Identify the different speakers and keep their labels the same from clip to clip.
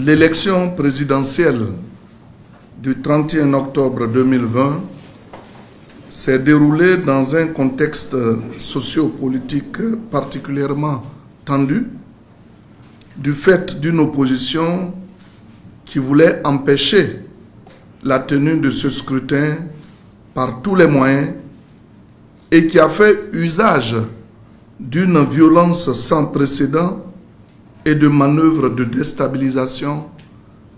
Speaker 1: L'élection présidentielle du 31 octobre 2020 s'est déroulée dans un contexte sociopolitique particulièrement tendu du fait d'une opposition qui voulait empêcher la tenue de ce scrutin par tous les moyens et qui a fait usage d'une violence sans précédent et de manœuvres de déstabilisation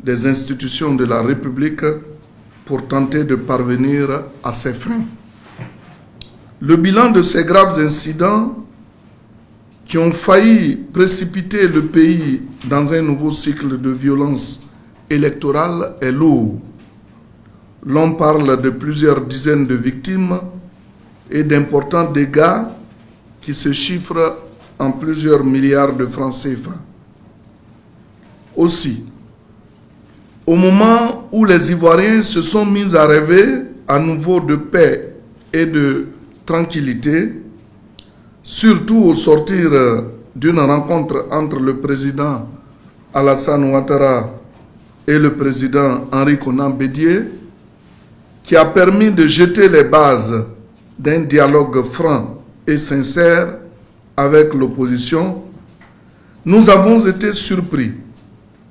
Speaker 1: des institutions de la République pour tenter de parvenir à ses fins. Le bilan de ces graves incidents qui ont failli précipiter le pays dans un nouveau cycle de violence électorale est lourd. L'on parle de plusieurs dizaines de victimes et d'importants dégâts qui se chiffrent en plusieurs milliards de francs CFA. Aussi, au moment où les Ivoiriens se sont mis à rêver à nouveau de paix et de tranquillité, surtout au sortir d'une rencontre entre le président Alassane Ouattara et le président Henri Konan Bédié, qui a permis de jeter les bases d'un dialogue franc et sincère avec l'opposition, nous avons été surpris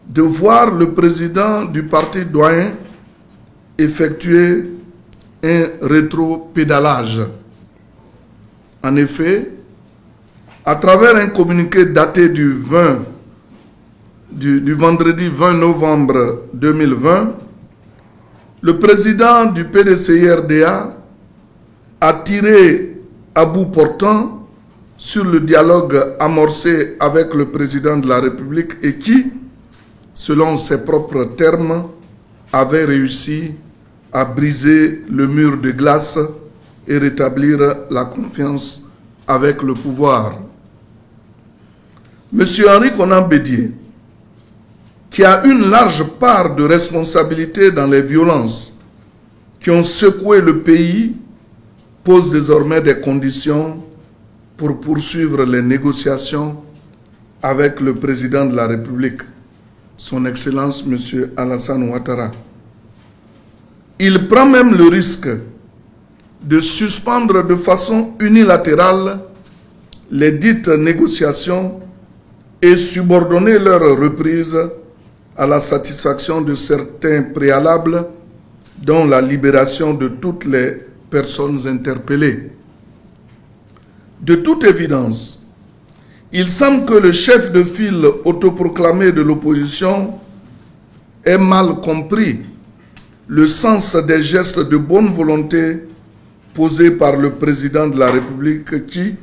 Speaker 1: de voir le président du parti doyen effectuer un rétropédalage. En effet, à travers un communiqué daté du vendredi 20 novembre 2020, le président du PDCI-RDA a tiré à bout portant sur le dialogue amorcé avec le président de la République et qui, selon ses propres termes, avait réussi à briser le mur de glace et rétablir la confiance avec le pouvoir. M. Henri Konan Bédié, qui a une large part de responsabilité dans les violences qui ont secoué le pays, pose désormais des conditions pour poursuivre les négociations avec le président de la République, son Excellence M. Alassane Ouattara. Il prend même le risque de suspendre de façon unilatérale les dites négociations et subordonner leur reprise à la satisfaction de certains préalables, dont la libération de toutes les personnes interpellées. De toute évidence, il semble que le chef de file autoproclamé de l'opposition ait mal compris le sens des gestes de bonne volonté posés par le président de la République qui,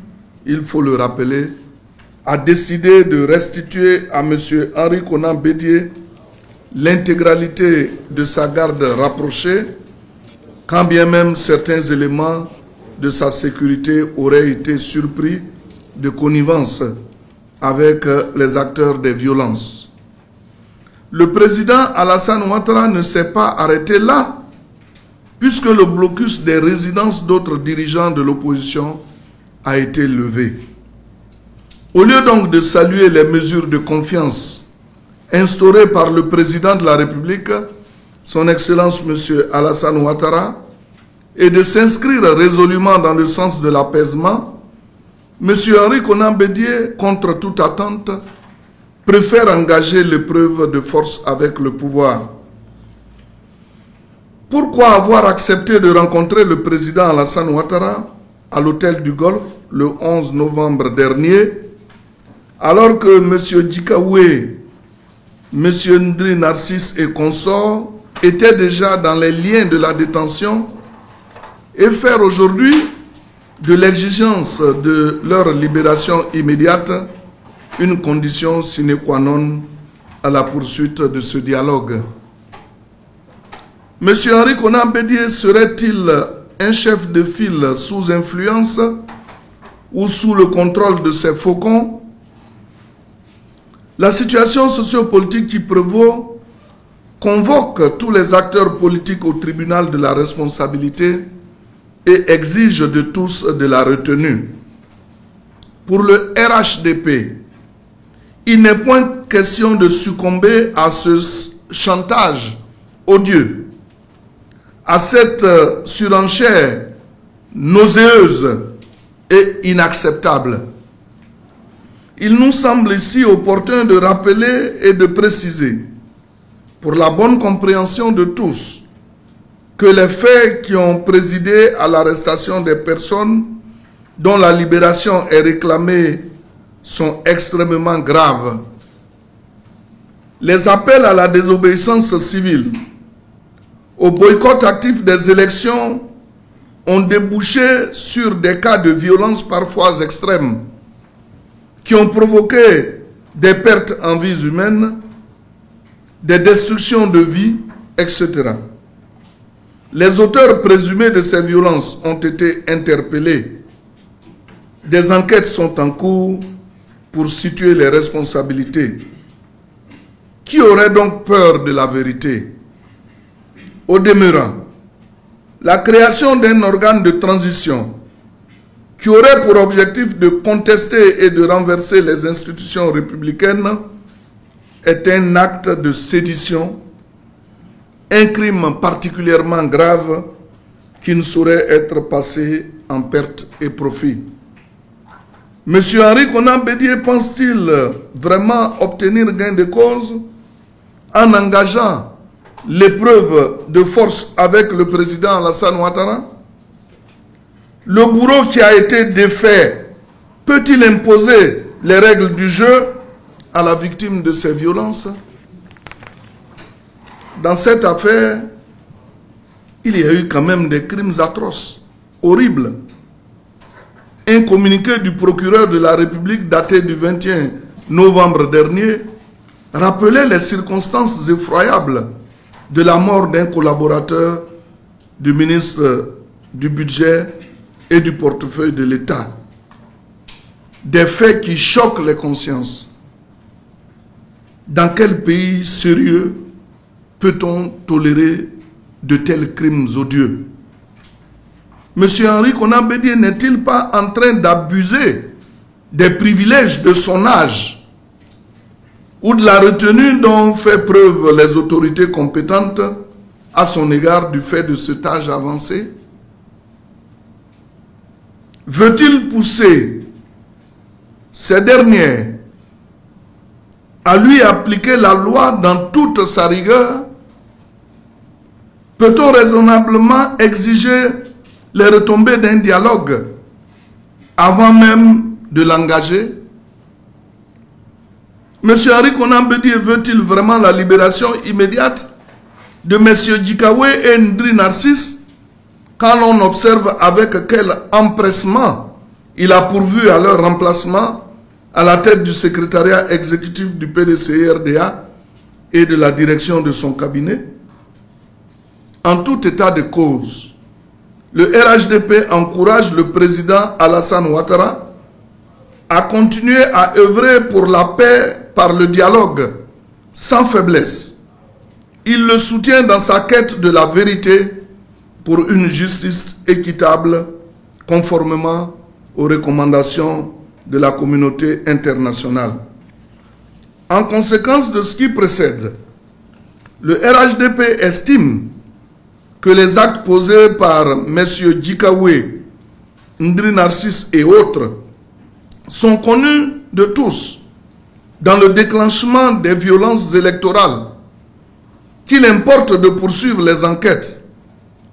Speaker 1: il faut le rappeler, a décidé de restituer à M. Henri Konan Bédié l'intégralité de sa garde rapprochée, quand bien même certains éléments de sa sécurité auraient été surpris de connivence avec les acteurs des violences. Le président Alassane Ouattara ne s'est pas arrêté là, puisque le blocus des résidences d'autres dirigeants de l'opposition a été levé. Au lieu donc de saluer les mesures de confiance instaurées par le président de la République, son Excellence M. Alassane Ouattara, et de s'inscrire résolument dans le sens de l'apaisement, M. Henri Konan Bédié, contre toute attente, préfère engager l'épreuve de force avec le pouvoir. Pourquoi avoir accepté de rencontrer le président Alassane Ouattara à l'hôtel du Golfe le 11 novembre dernier, alors que M. Djikaoué, M. Ndri Narcisse et consorts étaient déjà dans les liens de la détention, et faire aujourd'hui de l'exigence de leur libération immédiate une condition sine qua non à la poursuite de ce dialogue. M. Henri Konan Bédié serait-il un chef de file sous influence ou sous le contrôle de ses faucons? La situation sociopolitique qui prévaut convoque tous les acteurs politiques au tribunal de la responsabilité et exige de tous de la retenue. Pour le RHDP, il n'est point question de succomber à ce chantage odieux, à cette surenchère nauséeuse et inacceptable. Il nous semble ici opportun de rappeler et de préciser, pour la bonne compréhension de tous, que les faits qui ont présidé à l'arrestation des personnes dont la libération est réclamée sont extrêmement graves. Les appels à la désobéissance civile, au boycott actif des élections ont débouché sur des cas de violence parfois extrêmes qui ont provoqué des pertes en vies humaines, des destructions de vies, etc. Les auteurs présumés de ces violences ont été interpellés. Des enquêtes sont en cours pour situer les responsabilités. Qui aurait donc peur de la vérité? Au demeurant, la création d'un organe de transition qui aurait pour objectif de contester et de renverser les institutions républicaines est un acte de sédition, un crime particulièrement grave qui ne saurait être passé en perte et profit. M. Henri Konan Bédié pense-t-il vraiment obtenir gain de cause en engageant l'épreuve de force avec le président Alassane Ouattara? Le bourreau qui a été défait peut-il imposer les règles du jeu à la victime de ces violences? Dans cette affaire, il y a eu quand même des crimes atroces, horribles. Un communiqué du procureur de la République daté du 21 novembre dernier rappelait les circonstances effroyables de la mort d'un collaborateur du ministre du Budget et du portefeuille de l'État. Des faits qui choquent les consciences. Dans quel pays sérieux peut-on tolérer de tels crimes odieux? M. Henri Konan Bédié n'est-il pas en train d'abuser des privilèges de son âge ou de la retenue dont fait preuve les autorités compétentes à son égard du fait de cet âge avancé? Veut-il pousser ces dernières à lui appliquer la loi dans toute sa rigueur? Peut-on raisonnablement exiger les retombées d'un dialogue avant même de l'engager? M. Henri Konan Bédié veut-il vraiment la libération immédiate de M. Djikawe et Ndri Narcisse quand l'on observe avec quel empressement il a pourvu à leur remplacement à la tête du secrétariat exécutif du PDCI-RDA et de la direction de son cabinet? En tout état de cause, le RHDP encourage le président Alassane Ouattara à continuer à œuvrer pour la paix par le dialogue, sans faiblesse. Il le soutient dans sa quête de la vérité pour une justice équitable, conformément aux recommandations de la communauté internationale. En conséquence de ce qui précède, le RHDP estime que les actes posés par M. Djikawe, Ndri Narcisse et autres sont connus de tous dans le déclenchement des violences électorales, qu'il importe de poursuivre les enquêtes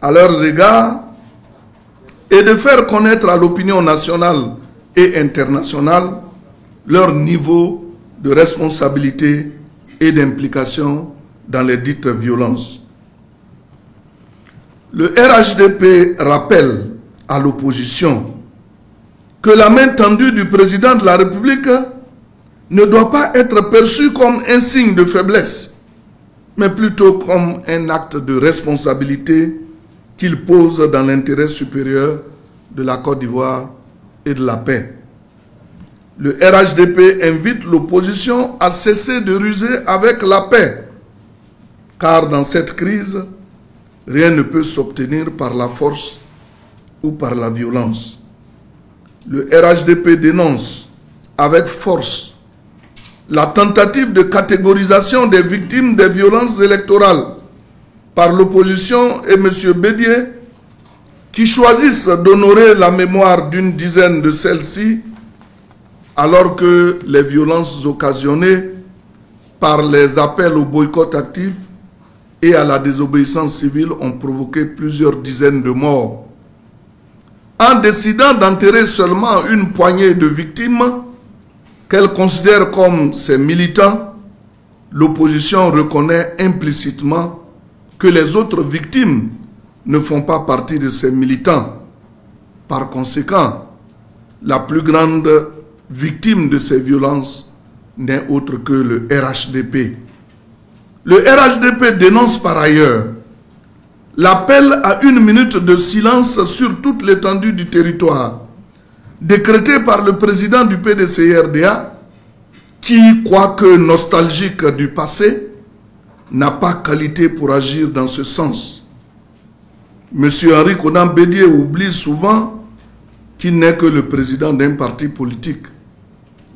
Speaker 1: à leurs égards et de faire connaître à l'opinion nationale et internationale leur niveau de responsabilité et d'implication dans les dites violences. Le RHDP rappelle à l'opposition que la main tendue du président de la République ne doit pas être perçue comme un signe de faiblesse, mais plutôt comme un acte de responsabilité qu'il pose dans l'intérêt supérieur de la Côte d'Ivoire et de la paix. Le RHDP invite l'opposition à cesser de ruser avec la paix, car dans cette crise, rien ne peut s'obtenir par la force ou par la violence. Le RHDP dénonce avec force la tentative de catégorisation des victimes des violences électorales par l'opposition et M. Bédié, qui choisissent d'honorer la mémoire d'une dizaine de celles-ci, alors que les violences occasionnées par les appels au boycott actif et à la désobéissance civile ont provoqué plusieurs dizaines de morts. En décidant d'enterrer seulement une poignée de victimes qu'elle considère comme ses militants, l'opposition reconnaît implicitement que les autres victimes ne font pas partie de ses militants. Par conséquent, la plus grande victime de ces violences n'est autre que le RHDP. Le RHDP dénonce par ailleurs l'appel à 1 minute de silence sur toute l'étendue du territoire, décrété par le président du PDCI-RDA, qui, quoique nostalgique du passé, n'a pas qualité pour agir dans ce sens. M. Henri Konan Bédié oublie souvent qu'il n'est que le président d'un parti politique,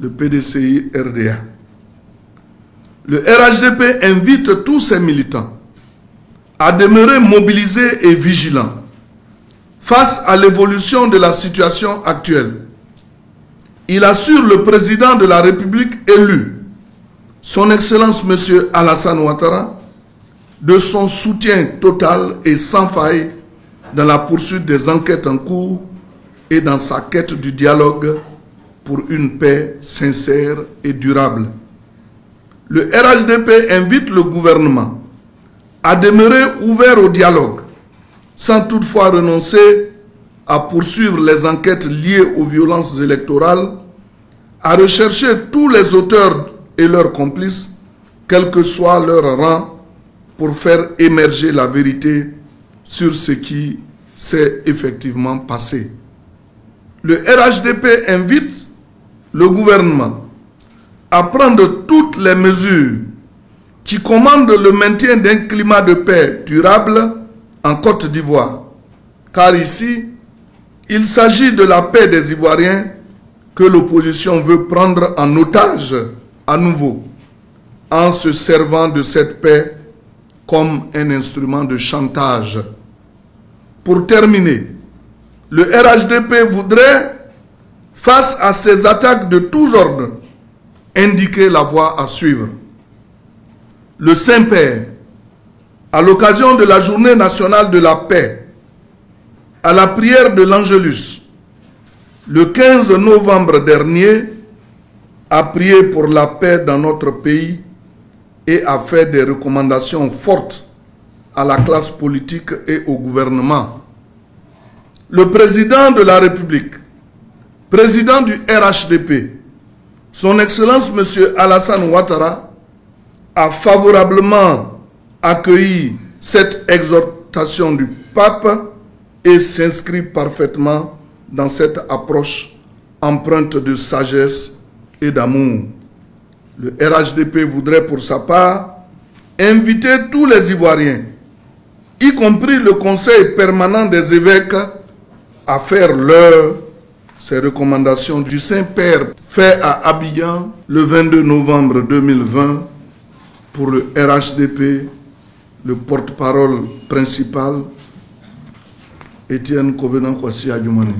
Speaker 1: le PDCI-RDA. Le RHDP invite tous ses militants à demeurer mobilisés et vigilants face à l'évolution de la situation actuelle. Il assure le président de la République élu, son Excellence M. Alassane Ouattara, de son soutien total et sans faille dans la poursuite des enquêtes en cours et dans sa quête du dialogue pour une paix sincère et durable. Le RHDP invite le gouvernement à demeurer ouvert au dialogue, sans toutefois renoncer à poursuivre les enquêtes liées aux violences électorales, à rechercher tous les auteurs et leurs complices, quel que soit leur rang, pour faire émerger la vérité sur ce qui s'est effectivement passé. Le RHDP invite le gouvernement à prendre toutes les mesures qui commandent le maintien d'un climat de paix durable en Côte d'Ivoire. Car ici, il s'agit de la paix des Ivoiriens que l'opposition veut prendre en otage à nouveau, en se servant de cette paix comme un instrument de chantage. Pour terminer, le RHDP voudrait, face à ces attaques de tous ordres, indiquer la voie à suivre. Le Saint-Père, à l'occasion de la Journée nationale de la paix, à la prière de l'Angélus, le 15 novembre dernier, a prié pour la paix dans notre pays et a fait des recommandations fortes à la classe politique et au gouvernement. Le président de la République, président du RHDP, son Excellence M. Alassane Ouattara, a favorablement accueilli cette exhortation du pape et s'inscrit parfaitement dans cette approche empreinte de sagesse et d'amour. Le RHDP voudrait pour sa part inviter tous les Ivoiriens, y compris le Conseil permanent des évêques, à faire ces recommandations du Saint-Père fait à Abidjan le 22 novembre 2020 pour le RHDP, le porte-parole principal, Étienne Kobenan Kwasi Adjoumani.